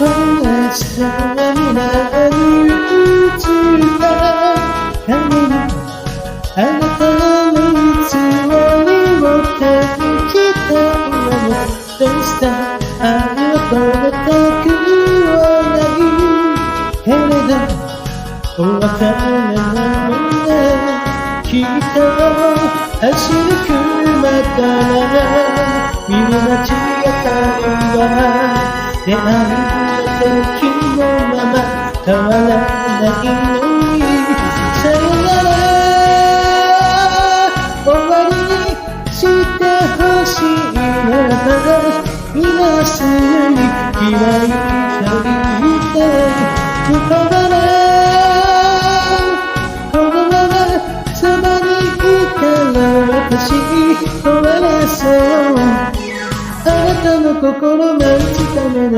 同じ空になり映った影にあなたのいつもに持ってきた今もどうした愛は止めたくはないけれどお別れなのねきっと走る車から見る街明かりは出会いの時のまま変わらないのにさよなら終わりにしてほしいなら今すぐに嫌いと言って向こうからこのままそばにいたら私終わらそうあなたの心待つための